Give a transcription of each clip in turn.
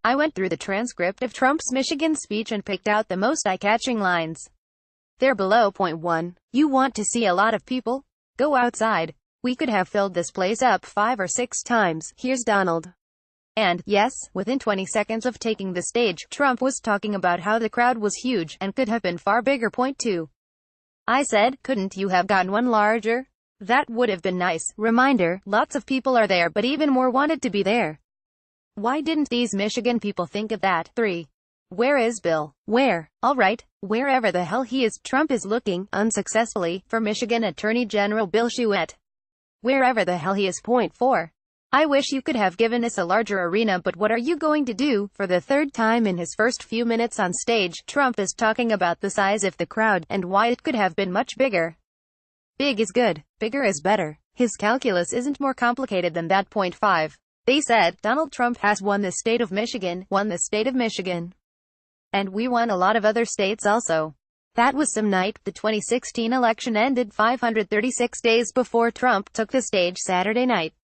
I went through the transcript of Trump's Michigan speech and picked out the most eye-catching lines. They're below. Point 1. You want to see a lot of people? Go outside. We could have filled this place up 5 or 6 times. Here's Donald. And, yes, within 20 seconds of taking the stage, Trump was talking about how the crowd was huge, and could have been far bigger. Point 2. I said, couldn't you have gotten one larger? That would have been nice. Reminder, lots of people are there, but even more wanted to be there. Why didn't these Michigan people think of that? 3. Where is Bill? Where? All right, wherever the hell he is, Trump is looking, unsuccessfully, for Michigan Attorney General Bill Chouette. Wherever the hell he is. Point 4. I wish you could have given us a larger arena, but what are you going to do? For the third time in his first few minutes on stage, Trump is talking about the size of the crowd, and why it could have been much bigger. Big is good. Bigger is better. His calculus isn't more complicated than that. Point 5. They said, Donald Trump has won the state of Michigan, And we won a lot of other states also. That was some night. The 2016 election ended 536 days before Trump took the stage Saturday night.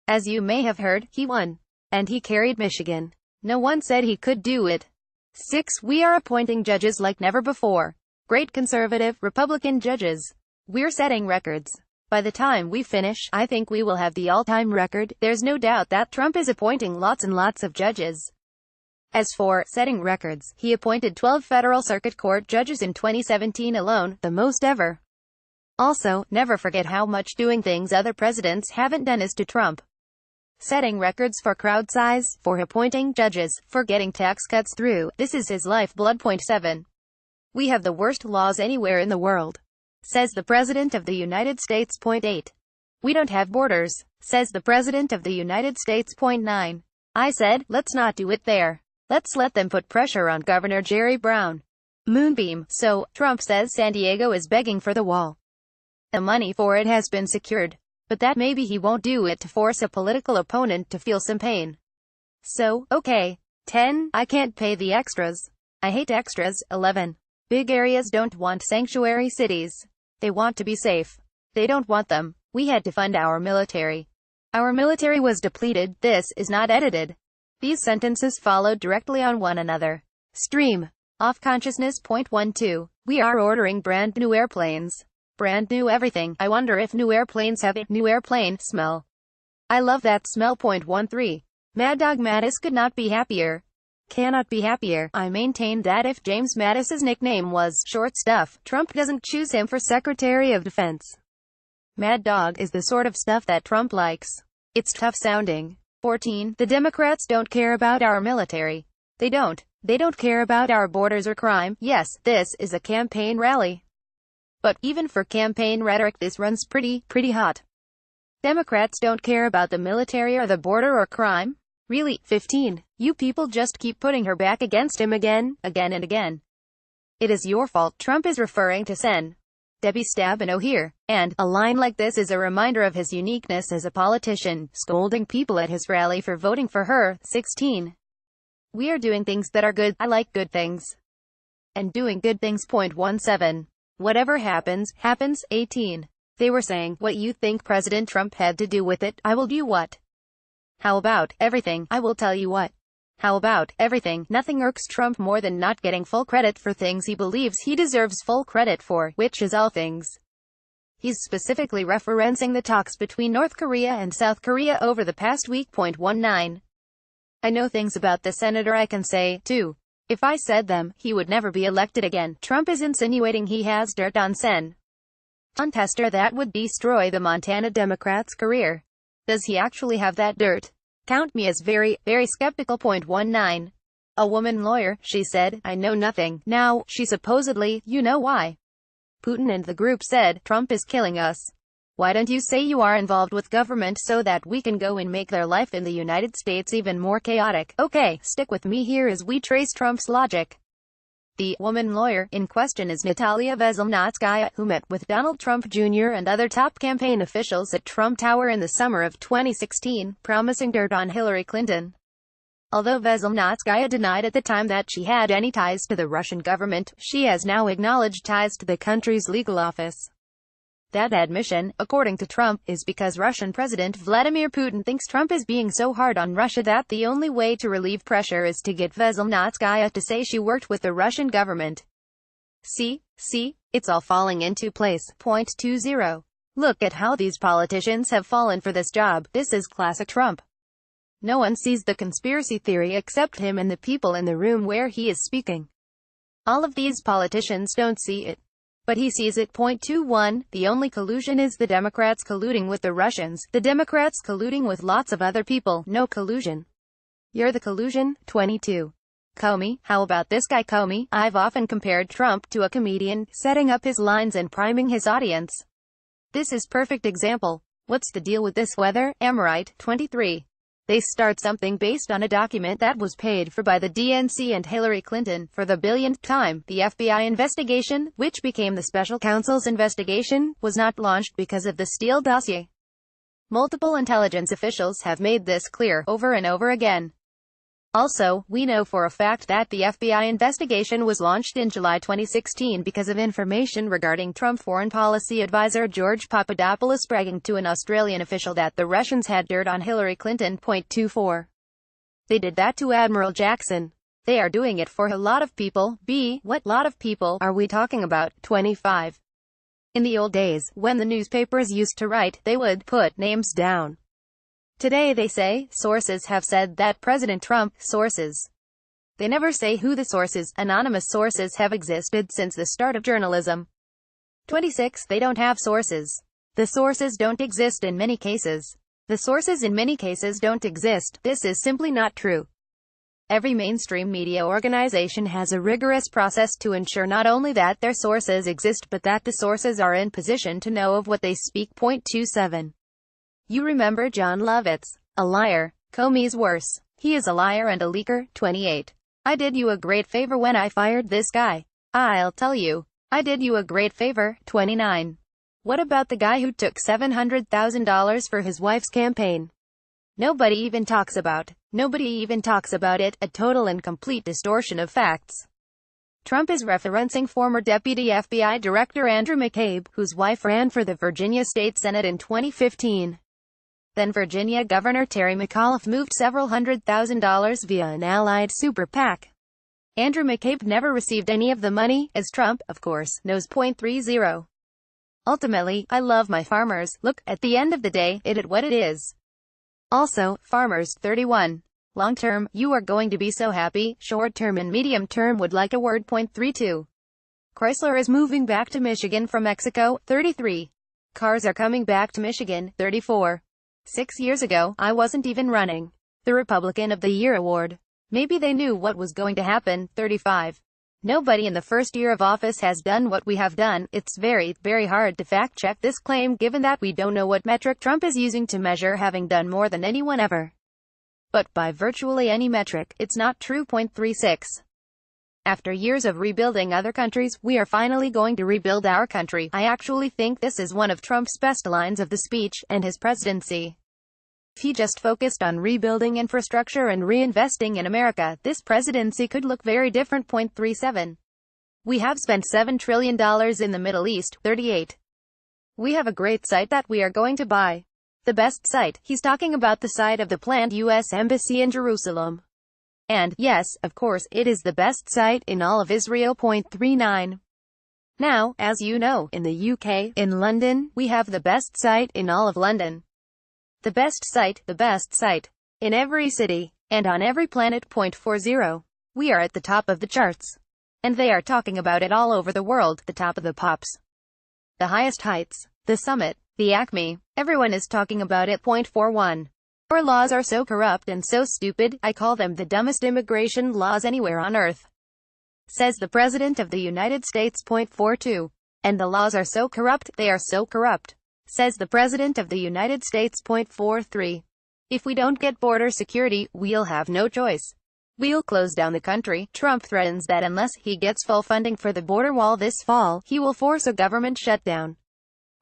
As you may have heard, he won. And he carried Michigan. No one said he could do it. 6. We are appointing judges like never before. Great conservative, Republican judges. We're setting records. By the time we finish, I think we will have the all-time record. There's no doubt that Trump is appointing lots and lots of judges. As for setting records, he appointed 12 federal circuit court judges in 2017 alone, the most ever. Also, never forget how much doing things other presidents haven't done is to Trump. Setting records for crowd size, for appointing judges, for getting tax cuts through. This is his lifeblood. Point 7. We have the worst laws anywhere in the world, says the President of the United States. Point 8. We don't have borders, says the President of the United States. Point 9. I said, let's not do it there. Let's let them put pressure on Governor Jerry Brown. Moonbeam. So, Trump says San Diego is begging for the wall. The money for it has been secured. But that maybe he won't do it to force a political opponent to feel some pain. So, okay. 10. I can't pay the extras. I hate extras. 11. Big areas don't want sanctuary cities. They want to be safe. They don't want them. We had to fund our military. Our military was depleted. This is not edited. These sentences followed directly on one another. Stream. Off consciousness. Point 12. We are ordering brand new airplanes. Brand new everything. I wonder if new airplanes have a new airplane smell. I love that smell. Point 13. Mad Dog Mattis could not be happier. Cannot be happier. I maintain that if James Mattis's nickname was short stuff, Trump doesn't choose him for Secretary of Defense. Mad Dog is the sort of stuff that Trump likes. It's tough sounding. 14. The Democrats don't care about our military. They don't. They don't care about our borders or crime. Yes, this is a campaign rally. But even for campaign rhetoric, this runs pretty hot. Democrats don't care about the military or the border or crime? Really? 15. You people just keep putting her back against him again and again. It is your fault. Trump is referring to Sen. Debbie Stabenow here. And a line like this is a reminder of his uniqueness as a politician, scolding people at his rally for voting for her. 16. We are doing things that are good. I like good things. And doing good things. Point 17. Whatever happens, happens. 18. They were saying, what you think President Trump had to do with it? I will do what? How about everything? I will tell you what. How about everything? Nothing irks Trump more than not getting full credit for things he believes he deserves full credit for, which is all things. He's specifically referencing the talks between North Korea and South Korea over the past week. Point 19. I know things about the senator I can say, too. If I said them, he would never be elected again. Trump is insinuating he has dirt on Sen. Contester that would destroy the Montana Democrats' career. Does he actually have that dirt? Count me as very skeptical. Point 19. A woman lawyer, she said, I know nothing. Now, she supposedly, you know why. Putin and the group said, Trump is killing us. Why don't you say you are involved with government so that we can go and make their life in the United States even more chaotic? Okay, stick with me here as we trace Trump's logic. The woman lawyer in question is Natalia Veselnitskaya, who met with Donald Trump Jr. and other top campaign officials at Trump Tower in the summer of 2016, promising dirt on Hillary Clinton. Although Veselnitskaya denied at the time that she had any ties to the Russian government, she has now acknowledged ties to the country's legal office. That admission, according to Trump, is because Russian President Vladimir Putin thinks Trump is being so hard on Russia that the only way to relieve pressure is to get Veselnitskaya to say she worked with the Russian government. See, it's all falling into place. Point 20. Look at how these politicians have fallen for this job. This is classic Trump. No one sees the conspiracy theory except him and the people in the room where he is speaking. All of these politicians don't see it. But he sees it. Point 21. The only collusion is the Democrats colluding with the Russians. The Democrats colluding with lots of other people. No collusion. You're the collusion. 22. Comey. How about this guy Comey? I've often compared Trump to a comedian, setting up his lines and priming his audience. This is perfect example. What's the deal with this weather? Am right. 23. They start something based on a document that was paid for by the DNC and Hillary Clinton, for the billionth time. The FBI investigation, which became the special counsel's investigation, was not launched because of the Steele dossier. Multiple intelligence officials have made this clear, over and over again. Also, we know for a fact that the FBI investigation was launched in July 2016 because of information regarding Trump foreign policy advisor George Papadopoulos bragging to an Australian official that the Russians had dirt on Hillary Clinton. Point 24. They did that to Admiral Jackson. They are doing it for a lot of people. What lot of people are we talking about? 25. In the old days, when the newspapers used to write, they would put names down. Today they say, sources have said that President Trump, sources. They never say who the source is. Anonymous sources have existed since the start of journalism. 26. They don't have sources. The sources don't exist in many cases. The sources in many cases don't exist. This is simply not true. Every mainstream media organization has a rigorous process to ensure not only that their sources exist but that the sources are in position to know of what they speak. Point 27. You remember John Lovitz, a liar. Comey's worse. He is a liar and a leaker. 28. I did you a great favor when I fired this guy. I'll tell you. I did you a great favor. 29. What about the guy who took $700,000 for his wife's campaign? Nobody even talks about it. A total and complete distortion of facts. Trump is referencing former Deputy FBI Director Andrew McCabe, whose wife ran for the Virginia State Senate in 2015. Then Virginia Governor Terry McAuliffe moved several $100,000 via an allied super PAC. Andrew McCabe never received any of the money, as Trump, of course, knows. Point 30. Ultimately, I love my farmers. Look, at the end of the day, it is what it is. Also, farmers. 31. Long term, you are going to be so happy. Short term and medium term would like a word. Point 32. Chrysler is moving back to Michigan from Mexico. 33. Cars are coming back to Michigan. 34. 6 years ago, I wasn't even running the Republican of the Year award. Maybe they knew what was going to happen. 35. Nobody in the first year of office has done what we have done. It's very, very hard to fact-check this claim given that we don't know what metric Trump is using to measure having done more than anyone ever. But by virtually any metric, it's not true. Point 36. After years of rebuilding other countries, we are finally going to rebuild our country. I actually think this is one of Trump's best lines of the speech, and his presidency. If he just focused on rebuilding infrastructure and reinvesting in America, this presidency could look very different. Point 37. We have spent $7 trillion in the Middle East. 38. We have a great site that we are going to buy. The best site. He's talking about the site of the planned U.S. Embassy in Jerusalem. And, yes, of course, it is the best site in all of Israel. Point 39. Now, as you know, in the UK, in London, we have the best site in all of London. The best site in every city, and on every planet. Point 40. We are at the top of the charts. And they are talking about it all over the world, the top of the pops. The highest heights, the summit, the acme, everyone is talking about it. Point 41. Our laws are so corrupt and so stupid, I call them the dumbest immigration laws anywhere on earth. Says the President of the United States. Point 42. And the laws are so corrupt, they are so corrupt. Says the President of the United States. Point 43. If we don't get border security, we'll have no choice. We'll close down the country. Trump threatens that unless he gets full funding for the border wall this fall, he will force a government shutdown.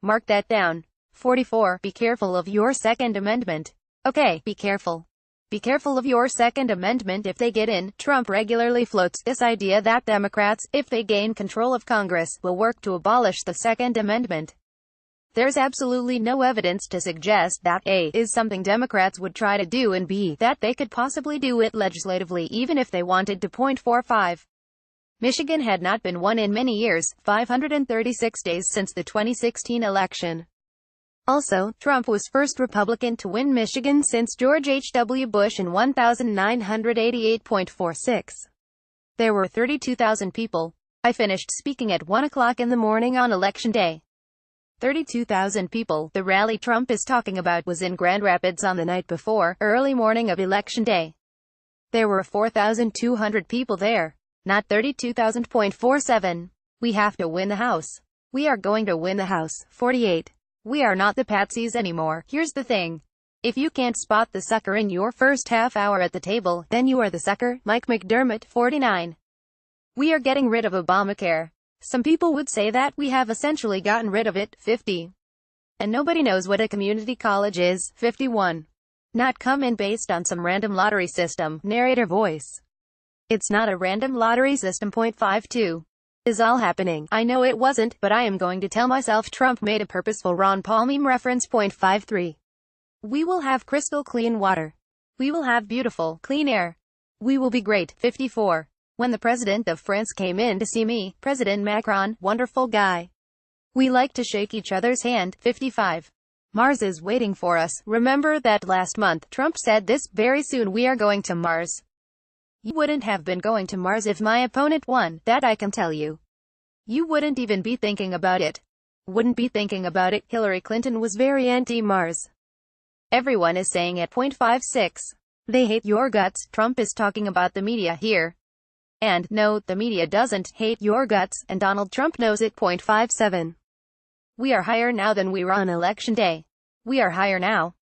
Mark that down. 44. Be careful of your Second Amendment. Okay, be careful. Be careful of your Second Amendment if they get in. Trump regularly floats this idea that Democrats, if they gain control of Congress, will work to abolish the Second Amendment. There's absolutely no evidence to suggest that A is something Democrats would try to do and B that they could possibly do it legislatively even if they wanted to. 45. Michigan had not been won in many years, 536 days since the 2016 election. Also, Trump was first Republican to win Michigan since George H. W. Bush in 1988.46. There were 32,000 people. I finished speaking at 1 o'clock in the morning on Election Day. 32,000 people. The rally Trump is talking about was in Grand Rapids on the night before, early morning of Election Day. There were 4,200 people there. Not 32,000.47. We have to win the House. We are going to win the House. 48. We are not the patsies anymore. Here's the thing. If you can't spot the sucker in your first half hour at the table, then you are the sucker. Mike McDermott. 49. We are getting rid of Obamacare. Some people would say that we have essentially gotten rid of it. 50. And nobody knows what a community college is. 51. Not come in based on some random lottery system. Narrator voice. It's not a random lottery system. 52. Is all happening. I know it wasn't, but I am going to tell myself Trump made a purposeful Ron Paul meme reference. 53. We will have crystal clean water. We will have beautiful, clean air. We will be great. 54. When the president of France came in to see me, President Macron, wonderful guy. We like to shake each other's hand. 55. Mars is waiting for us. Remember that last month, Trump said this, very soon we are going to Mars. You wouldn't have been going to Mars if my opponent won, that I can tell you. You wouldn't even be thinking about it. Wouldn't be thinking about it. Hillary Clinton was very anti-Mars. Everyone is saying it. 56. They hate your guts. Trump is talking about the media here. And, no, the media doesn't hate your guts, and Donald Trump knows it. 57. We are higher now than we were on Election Day. We are higher now.